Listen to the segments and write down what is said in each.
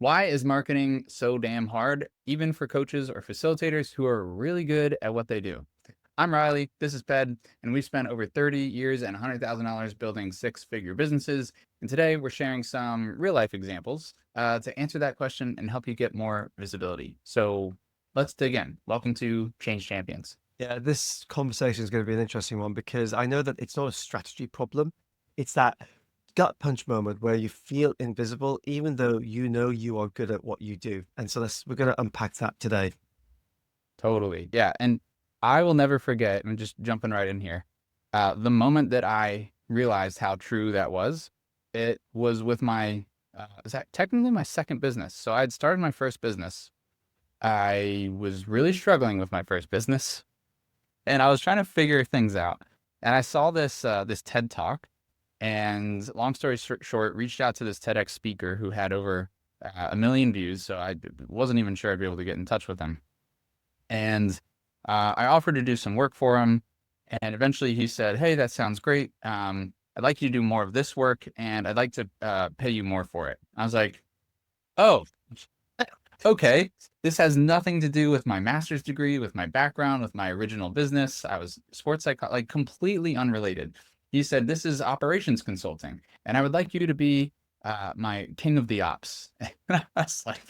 Why is marketing so damn hard, even for coaches or facilitators who are really good at what they do? I'm Riley, this is Ped, and we've spent over 30 years and $100,000 building six-figure businesses. And today we're sharing some real life examples to answer that question and help you get more visibility. So let's dig in. Welcome to Change Champions. Yeah, this conversation is going to be an interesting one because I know that it's not a strategy problem. It's that gut punch moment where you feel invisible, even though you know you are good at what you do. And so we're going to unpack that today. Totally. Yeah. And I will never forget, I'm just jumping right in here. The moment that I realized how true that was, it was with is that technically my second business? So I'd started my first business. I was really struggling with my first business and I was trying to figure things out. And I saw this TED talk and long story short, reached out to this TEDx speaker who had over a million views. So I wasn't even sure I'd be able to get in touch with him. And I offered to do some work for him. And eventually he said, "Hey, that sounds great. I'd like you to do more of this work and I'd like to pay you more for it." I was like, "Oh, okay. This has nothing to do with my master's degree, with my background, with my original business. I was sports psycho, like completely unrelated." He said, "This is operations consulting and I would like you to be my king of the ops." And I was like,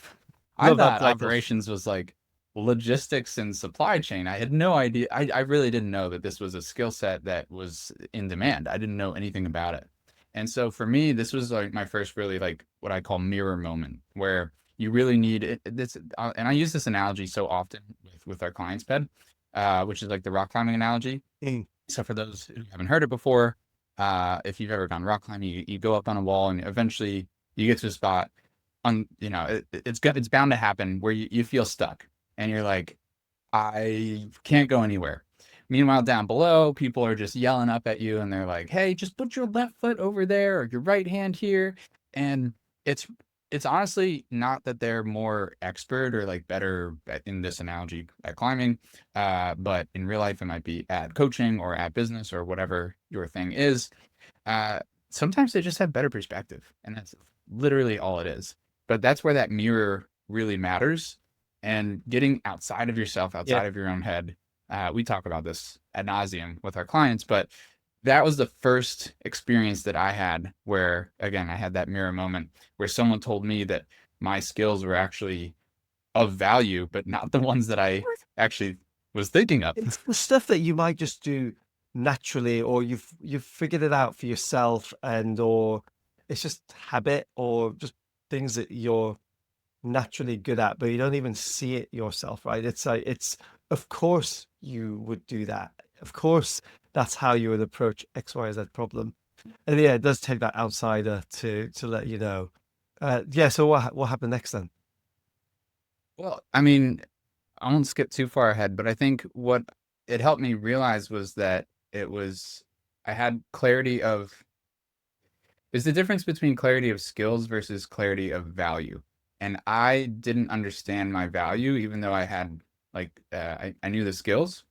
I Love that thought title. operations was like logistics and supply chain. I had no idea. I really didn't know that this was a skill set that was in demand. I didn't know anything about it. And so for me, this was like my first really like what I call mirror moment where you really need this. And I use this analogy so often with our clients, Ped, which is like the rock climbing analogy. Mm. So for those who haven't heard it before, if you've ever gone rock climbing, you go up on a wall and eventually you get to a spot on, it's bound to happen where you feel stuck and you're like, I can't go anywhere. Meanwhile, down below, people are just yelling up at you and they're like, "Hey, just put your left foot over there or your right hand here." And it's it's honestly not that they're more expert or like better in this analogy at climbing, but in real life it might be at coaching or at business or whatever your thing is. Uh, Sometimes they just have better perspective, and that's literally all it is. But that's where that mirror really matters, and getting outside of yourself, Yeah. outside of your own head. We talk about this ad nauseum with our clients, but that was the first experience that I had where, again, I had that mirror moment where someone told me that my skills were actually of value, but not the ones that I actually was thinking of. It's the stuff that you might just do naturally, or you've figured it out for yourself, or it's just habit or just things that you're naturally good at, but you don't even see it yourself, right? It's like of course you would do that. Of course that's how you would approach X, Y, Z problem. And yeah, it does take that outsider to let you know. Yeah, so what happened next then? Well, I mean, I won't skip too far ahead, but I think what it helped me realize was that it was, I had clarity of, there's the difference between clarity of skills versus clarity of value. And I didn't understand my value, even though I had I knew the skills.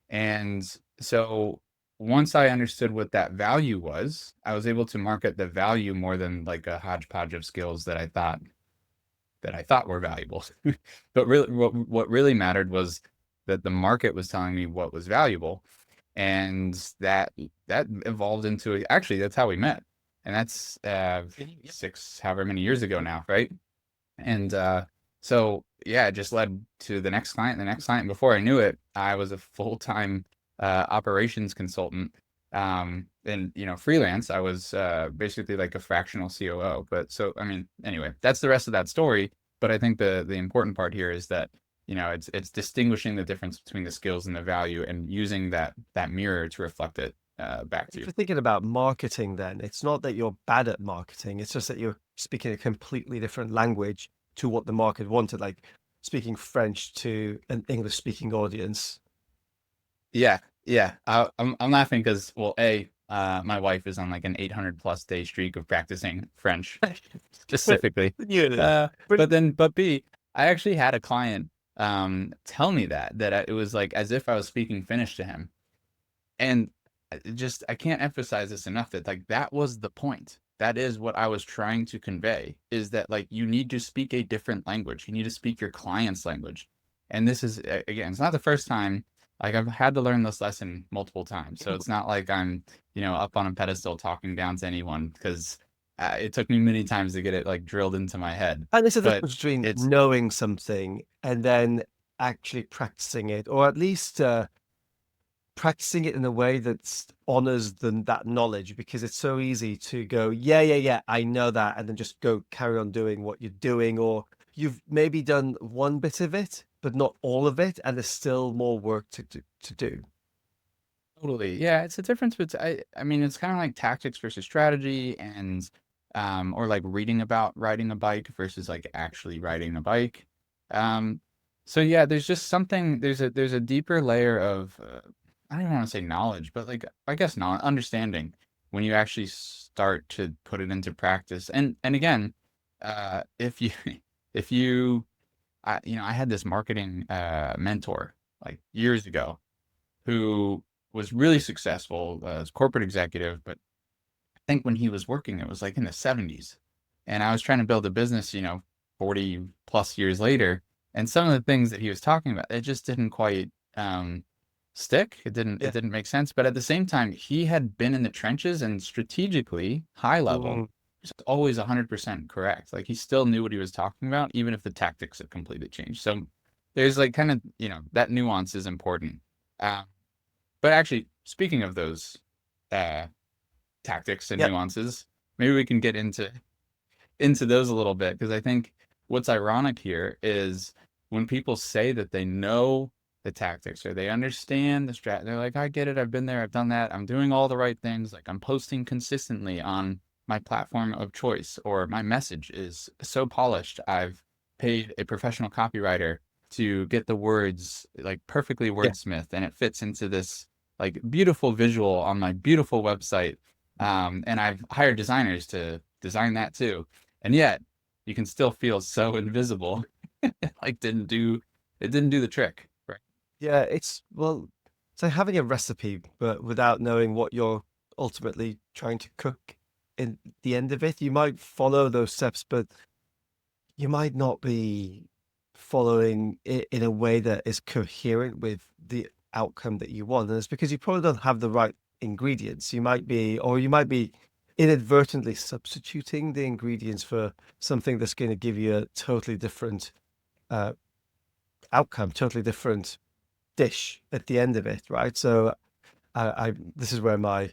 And so once I understood what that value was, I was able to market the value more than like a hodgepodge of skills that I thought were valuable. But really, what really mattered was that the market was telling me what was valuable, and that evolved into actually that's how we met, and that's six however many years ago now, right? And so yeah, it just led to the next client, the next client. Before I knew it, I was a full-time operations consultant. And freelance. I was basically like a fractional COO. But so I mean, anyway, that's the rest of that story. But I think the important part here is that it's distinguishing the difference between the skills and the value, and using that mirror to reflect it back to If you. you're thinking about marketing, then it's not that you're bad at marketing, it's just that you're speaking a completely different language to what the market wanted, like speaking French to an English speaking audience. Yeah, yeah. I'm laughing because, well, my wife is on like an 800 plus day streak of practicing French specifically. Yeah. But But B, I actually had a client tell me it was like as if I was speaking Finnish to him. And I can't emphasize this enough that like that was the point. that is what I was trying to convey, is that like you need to speak a different language. You need to speak your client's language. And this is again, it's not the first time. Like I've had to learn this lesson multiple times. So it's not like I'm, up on a pedestal talking down to anyone, because it took me many times to get it like drilled into my head. And there's a But difference between it's knowing something and then actually practicing it, or at least practicing it in a way that honors that knowledge, because it's so easy to go, yeah, yeah, yeah, I know that, and then just go carry on doing what you're doing, or you've maybe done one bit of it, but not all of it, and there's still more work to do. totally, yeah, it's a difference between, I mean, it's kind of like tactics versus strategy, and or like reading about riding a bike versus like actually riding a bike. Um, so yeah, there's just something, there's a deeper layer of I don't even want to say knowledge, but like I guess not understanding when you actually start to put it into practice. And again, if you if you I had this marketing mentor like years ago who was really successful as corporate executive, but I think when he was working, it was like in the 70s. And I was trying to build a business, 40 plus years later. And some of the things that he was talking about, it just didn't quite stick. It Yeah. didn't make sense. But at the same time, he had been in the trenches and strategically high level, Mm. just always 100% correct. Like he still knew what he was talking about, even if the tactics had completely changed. So there's like kind of, that nuance is important. Um, but actually, speaking of those uh, tactics and Yeah. nuances, maybe we can get into those a little bit, because I think what's ironic here is when people say that they know the tactics or they understand the strat, they're like, I get it, I've been there, I've done that, I'm doing all the right things, like I'm posting consistently on my platform of choice, or my message is so polished, I've paid a professional copywriter to get the words like perfectly Yeah. wordsmith and it fits into this like beautiful visual on my beautiful website. And I've hired designers to design that too. And yet you can still feel so invisible. Like it didn't do the trick. Right. Yeah, it's like having a recipe, but without knowing what you're ultimately trying to cook in the end of it. You might follow those steps, but you might not be following it in a way that is coherent with the outcome that you want. And it's because you probably don't have the right ingredients. You might be inadvertently substituting the ingredients for something that's going to give you a totally different uh, outcome, totally different dish at the end of it, right? So I this is where my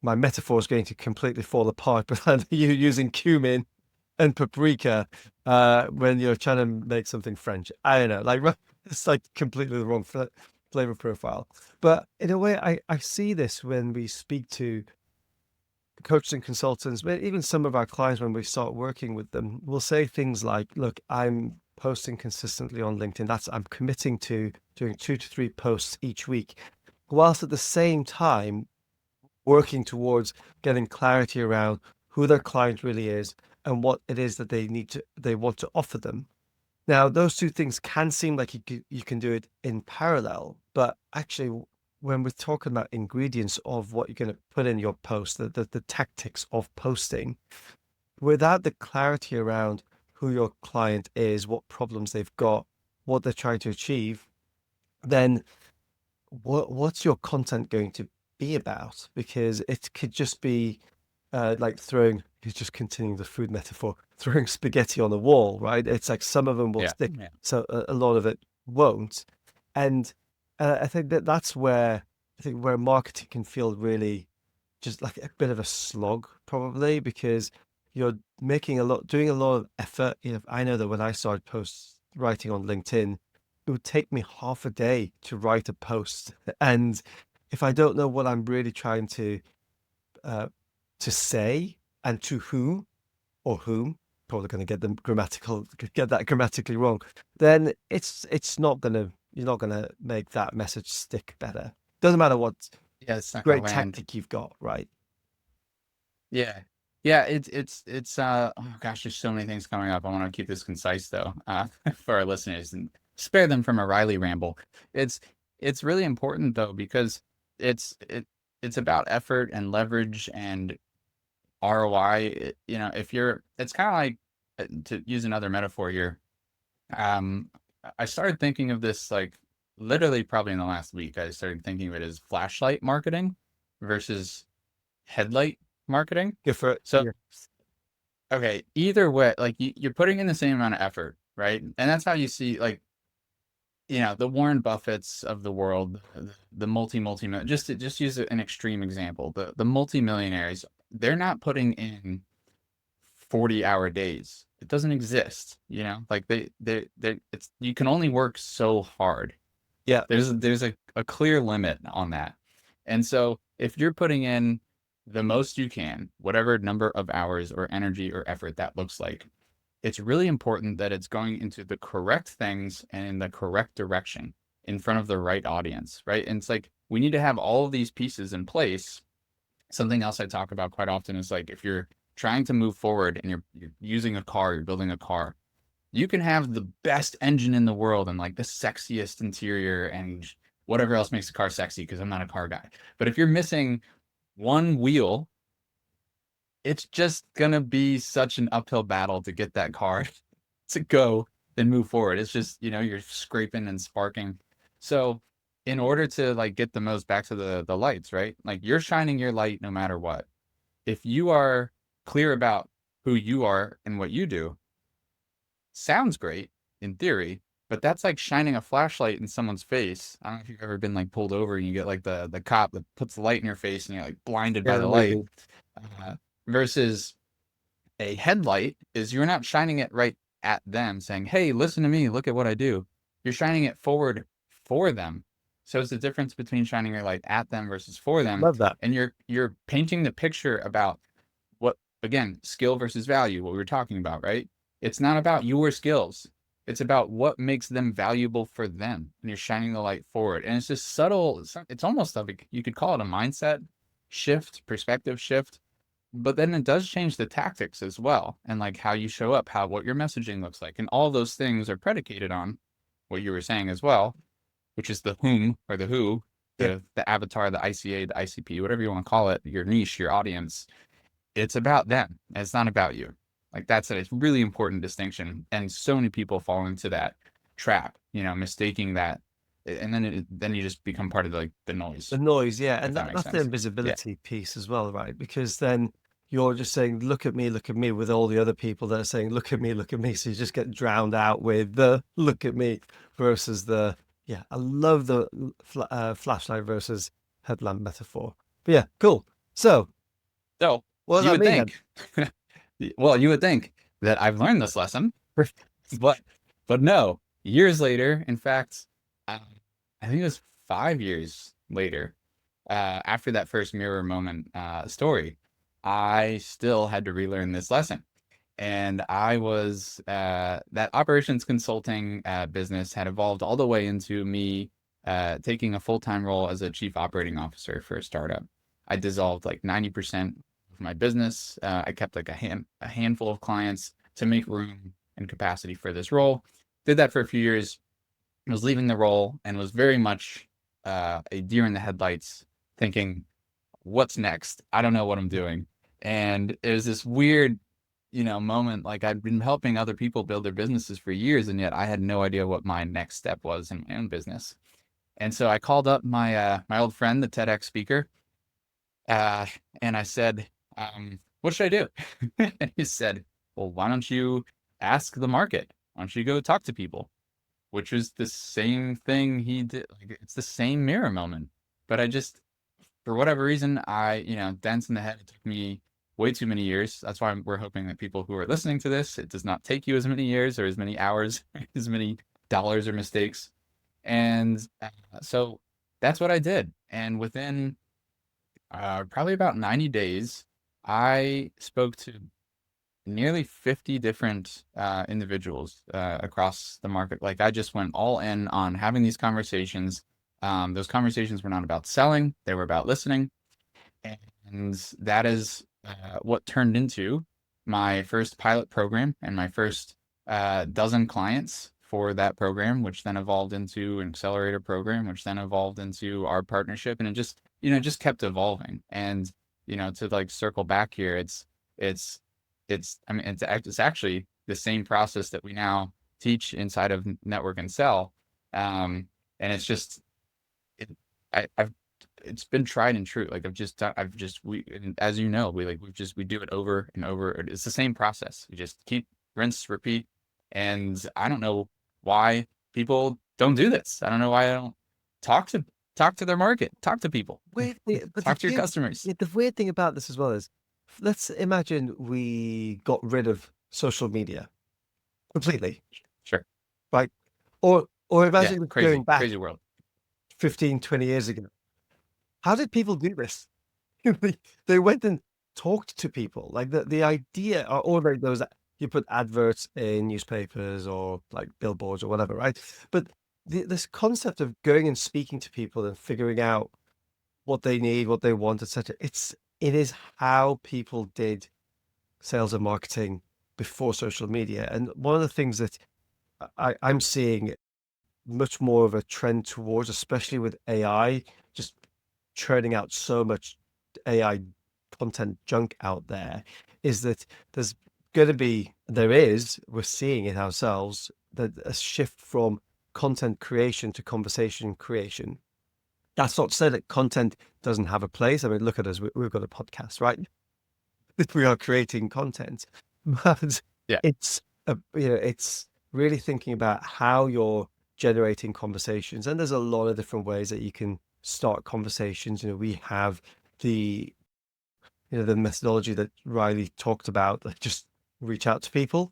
metaphor is going to completely fall apart. But you using cumin and paprika when you're trying to make something French, I don't know, like it's like completely the wrong flavor profile. But in a way, I see this when we speak to coaches and consultants, but even some of our clients when we start working with them, will say things like, "Look, I'm posting consistently on LinkedIn. I'm committing to doing 2 to 3 posts each week, whilst at the same time working towards getting clarity around who their client really is and what it is that they want to offer them." Now, those two things can seem like you can do it in parallel, but actually, when we're talking about ingredients of what you're going to put in your post, the tactics of posting, without the clarity around who your client is, what problems they've got, what they're trying to achieve, then what's your content going to be about? Because it could just be like throwing, he's just continuing the food metaphor, throwing spaghetti on the wall, right? It's like some of them will Yeah. stick, Yeah. so a lot of it won't. And I think that's where marketing can feel really just like a bit of a slog, probably, because you're doing a lot of effort. I know that when I started post writing on LinkedIn, it would take me half a day to write a post. And if I don't know what I'm really trying uh, to say and to who or whom, probably going to get that grammatically wrong, then it's not gonna you're not gonna make that message stick better. Doesn't matter what Yeah. It's not gonna great land. tactic you've got, right? Yeah. Yeah. It's oh gosh, there's so many things coming up. I want to keep this concise though, for our listeners and spare them from a Riley ramble. It's it's really important though, because it's it it's about effort and leverage and ROI, if you're, it's kind of like, to use another metaphor here, um, I started thinking of this like literally probably in the last week. I started thinking of it as flashlight marketing versus headlight marketing. Go for it. So, Yeah. okay, either way, like you're putting in the same amount of effort, right? And that's how you see like, the Warren Buffetts of the world, the multi just use an extreme example. The multimillionaires, they're not putting in 40-hour days. It doesn't exist, like it's, you can only work so hard. Yeah. There's a clear limit on that. And so if you're putting in the most you can, whatever number of hours or energy or effort that looks like, it's really important that it's going into the correct things and in the correct direction in front of the right audience, right? And it's like we need to have all of these pieces in place. Something else I talk about quite often is like if you're trying to move forward and you're using a car, you're building a car, you can have the best engine in the world and like the sexiest interior and whatever else makes a car sexy, because I'm not a car guy. But if you're missing one wheel, it's just gonna be such an uphill battle to get that car to go and move forward. It's just, you're scraping and sparking. So in order to like get the most back to the lights, right? Like you're shining your light no matter what. If you are clear about who you are and what you do, sounds great in theory, but that's like shining a flashlight in someone's face. I don't know if you've ever been like pulled over and you get like the cop that puts the light in your face and you're like blinded Yeah, by the the light. movie. Versus a headlight is you're not shining it right at them saying, "Hey, listen to me, look at what I do." You're shining it forward for them. So it's the difference between shining your light at them versus for them. Love that. And you're painting the picture about what, again, skill versus value, what we were talking about, right? It's not about your skills. It's about what makes them valuable for them. And you're shining the light forward. And it's just subtle. It's almost like you could call it a mindset shift, perspective shift, but then it does change the tactics as well, and like how you show up, what your messaging looks like, and all those things are predicated on what you were saying as well, which is the whom or the who, Yeah. the avatar, the ICA, the ICP, whatever you want to call it, your niche, your audience. It's about them. It's not about you. Like that's a really important distinction, and so many people fall into that trap, mistaking that, and then you just become part of the The noise, noise, yeah, if and that makes that's the sense. Yeah. invisibility piece as well, right? Because then you're just saying, look at me," with all the other people that are saying, look at me." So you just get drowned out with the "look at me" versus the yeah. I love the flashlight versus headlamp metaphor. But yeah, cool. So So what does you that would mean then? think, well, you would think that I've learned this lesson, but no. Years later, in fact, um, I think it was 5 years later, after that first mirror moment story, I still had to relearn this lesson. And I was that operations consulting business had evolved all the way into me taking a full-time role as a chief operating officer for a startup. I dissolved like 90% of my business. I kept like a handful of clients to make room and capacity for this role. Did that for a few years. I was leaving the role and was very much a deer in the headlights, thinking, "What's next? I don't know what I'm doing." And it was this weird, moment. Like I'd been helping other people build their businesses for years, and yet I had no idea what my next step was in my own business. And so I called up my old friend, the TEDx speaker, uh, and I said, "What should I do?" And he said, "Well, why don't you ask the market? Why don't you go talk to people?" Which was the same thing he did. Like it's the same mirror moment, but I just, for whatever reason, dense in the head. It took me way too many years. That's why we're hoping that people who are listening to this, it does not take you as many years or as many hours, as many dollars or mistakes. And so that's what I did. And within probably about 90 days, I spoke to nearly 50 different individuals across the market. Like I just went all in on having these conversations. Those conversations were not about selling, they were about listening. And that is what turned into my first pilot program and my first dozen clients for that program, which then evolved into an accelerator program, which then evolved into our partnership. And it just kept evolving. And, to like circle back here, I mean, it's actually the same process that we now teach inside of network and sell. And it's just, it, I've it's been tried and true. Like I've just we and as you know, we do it over and over. It's the same process. We just keep rinse, repeat. And I don't know why people don't do this. I don't know why I don't talk to talk to their market, talk to people, Weird thing, but talk to your customers. the weird thing about this as well is, let's imagine we got rid of social media completely, Sure. right? Or Yeah. imagine going Crazy, back crazy world. 15, 20 years ago. How did people do this? They went and talked to people. Like the idea, or like those you put adverts in newspapers or like billboards or whatever, right? But this concept of going and speaking to people and figuring out what they need, what they want, etc. It is how people did sales and marketing before social media. And one of the things that I'm seeing much more of a trend towards, especially with AI, just churning out so much AI content junk out there, is that there's going to be, we're seeing it ourselves, that a shift from content creation to conversation creation. That's not to say that content doesn't have a place. I mean, look at us. We've got a podcast, right? We are creating content, but Yeah. it's really thinking about how you're generating conversations. And there's a lot of different ways that you can start conversations. We have the the methodology that Riley talked about, like just reach out to people,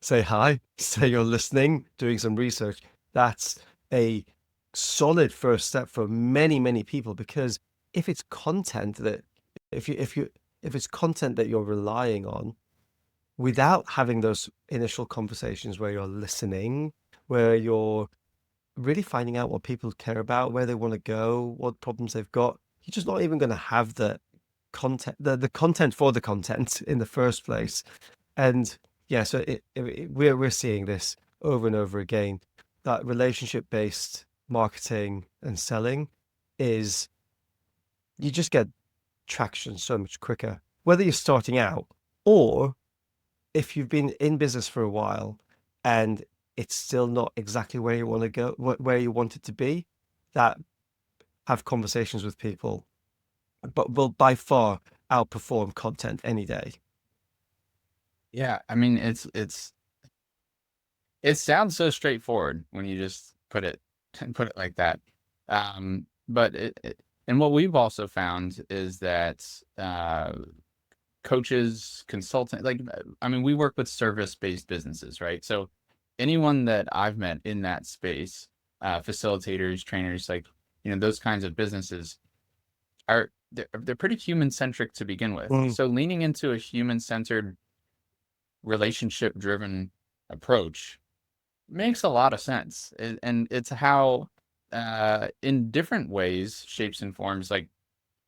say hi, say you're listening, doing some research. That's a solid first step for many, many people, because if it's content that if it's content that you're relying on without having those initial conversations where you're listening, where you're really finding out what people care about, where they want to go, what problems they've got, you're just not even going to have the content, the content for the content in the first place. And yeah, so we're seeing this over and over again, that relationship based marketing and selling is, you just get traction so much quicker, whether you're starting out or if you've been in business for a while and it's still not exactly where you want to go, where you want it to be. That have conversations with people, but will by far outperform content any day. Yeah. I mean, it sounds so straightforward when you just put it like that. But and what we've also found is that coaches, consultant, like I mean, we work with service-based businesses, right? So anyone that I've met in that space, facilitators, trainers, like those kinds of businesses they're pretty human-centric to begin with. Mm, So leaning into a human-centered, relationship-driven approach makes a lot of sense. And it's how, in different ways, shapes and forms, like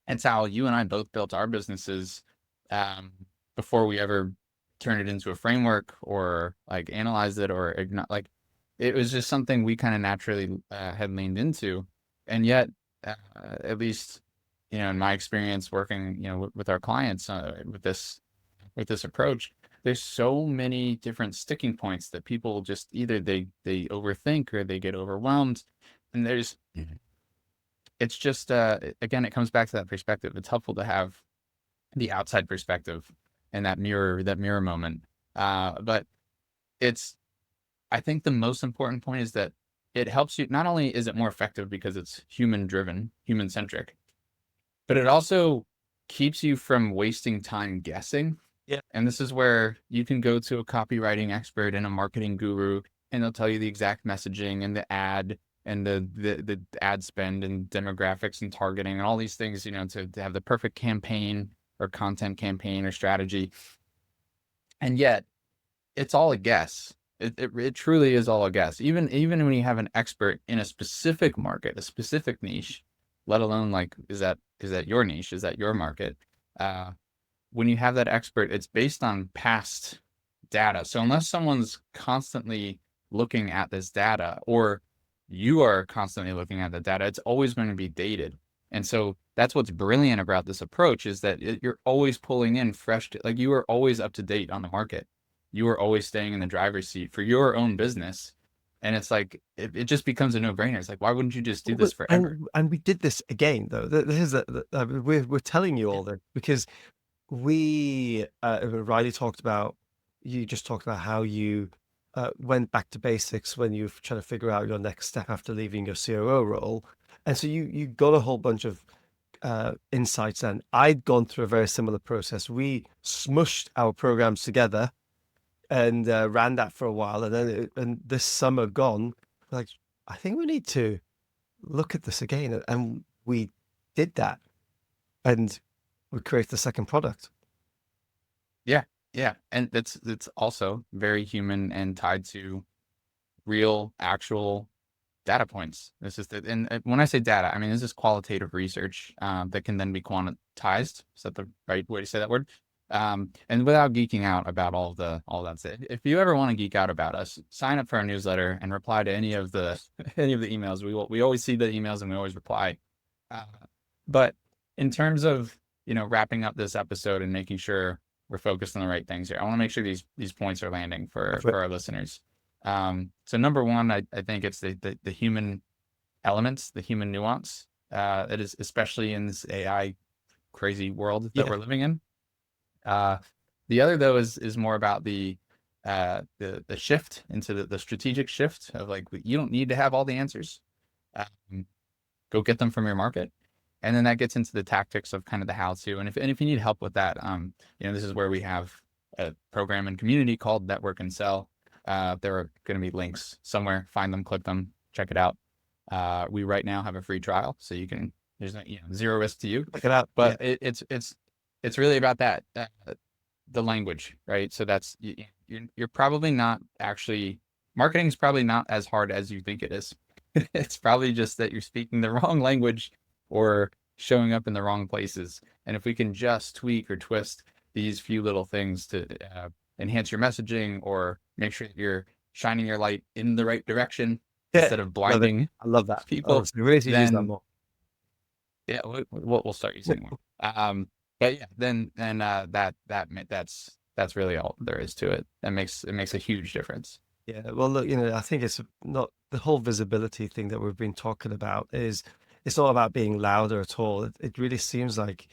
it's how you and I both built our businesses um, before we ever turned it into a framework or like analyzed it or like it was just something we kind of naturally had leaned into. And yet, at least, in my experience working, with our clients with this approach, there's so many different sticking points that people just either they overthink or they get overwhelmed. And it's just again, it comes back to that perspective. It's helpful to have the outside perspective and that mirror moment. But it's I think the most important point is that it helps you. Not only is it more effective because it's human driven, human centric, but it also keeps you from wasting time guessing. yeah. And this is where you can go to a copywriting expert and a marketing guru, and they'll tell you the exact messaging and the ad and the ad spend and demographics and targeting and all these things, to have the perfect campaign or content campaign or strategy. And yet it's all a guess. It truly is all a guess. Even when you have an expert in a specific market, a specific niche, let alone like, is that your niche? Is that your market? Uh, when you have that expert, it's based on past data. So unless someone's constantly looking at this data or you are constantly looking at the data, it's always going to be dated. And so that's what's brilliant about this approach is that you're always pulling in fresh, like you are always up to date on the market. You are always staying in the driver's seat for your own business. And it's like, it just becomes a no brainer. It's like, why wouldn't you just do this forever? And we did this again though. This is we're telling you Yeah. all this because we Riley talked about, you just talked about how you went back to basics when you were trying to figure out your next step after leaving your COO role, and so you got a whole bunch of insights. And I'd gone through a very similar process. We smushed our programs together and ran that for a while, and then and this summer gone, like, I think we need to look at this again, and we did that, and we created the second product. Yeah. Yeah. And it's also very human and tied to real, actual data points. This is and when I say data, I mean this is qualitative research that can then be quantized. Is that the right way to say that word? And without geeking out about all that's it. If you ever want to geek out about us, sign up for our newsletter and reply to any of the any of the emails. We always see the emails and we always reply. Uh, but in terms of wrapping up this episode and making sure we're focused on the right things here, I want to make sure these points are landing for our listeners. So number one, I think it's the human elements, the human nuance. It is especially in this AI crazy world that Yeah. we're living in. The other though is more about the shift into the strategic shift of like you don't need to have all the answers. Um, Go get them from your market. And then that gets into the tactics of kind of the how to. And if you need help with that, this is where we have a program and community called Network and Sell. There are going to be links somewhere. Find them, click them, check it out. We right now have a free trial, so you can. There's no, zero risk to you, Check it out. Yeah. but it's really about that the language, right? So that's you're probably not actually marketing is probably not as hard as you think it is. It's probably just that you're speaking the wrong language or showing up in the wrong places. And if we can just tweak or twist these few little things to enhance your messaging or make sure that you're shining your light in the right direction Yeah. instead of Love it. blinding I love that. people, Honestly, we need to use that then more. yeah, we'll start using more. But yeah, then that's really all there is to it. It makes a huge difference. Yeah, well, look, I think it's not the whole visibility thing that we've been talking about is it's not about being louder at all. It really seems like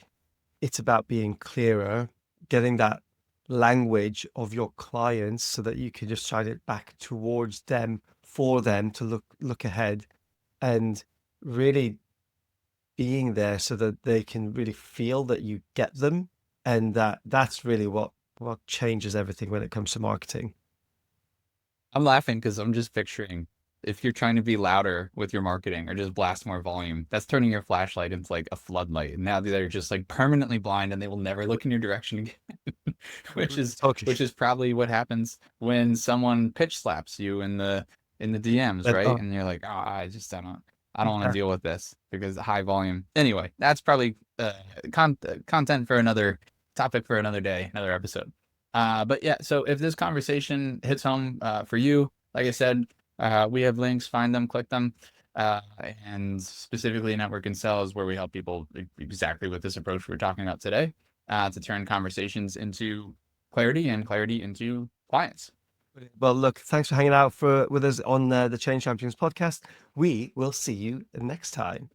it's about being clearer, getting that language of your clients so that you can just shine it back towards them for them to look ahead, and really being there so that they can really feel that you get them, and that's really what changes everything when it comes to marketing. I'm laughing because I'm just picturing if you're trying to be louder with your marketing or just blast more volume, that's turning your flashlight into like a floodlight. And now they're just like permanently blind and they will never look in your direction again. which is Okay. which is probably what happens when someone pitch slaps you in the DMs, But, right? And you're like, oh, I don't want to deal with this because high volume. Anyway, that's probably content for another topic for another day, another episode. But yeah, so if this conversation hits home for you, like I said, we have links, find them, click them. And specifically Network and Sell is where we help people exactly with this approach we're talking about today to turn conversations into clarity and clarity into clients. well, look, thanks for hanging out with us on the Change Champions podcast. We will see you next time.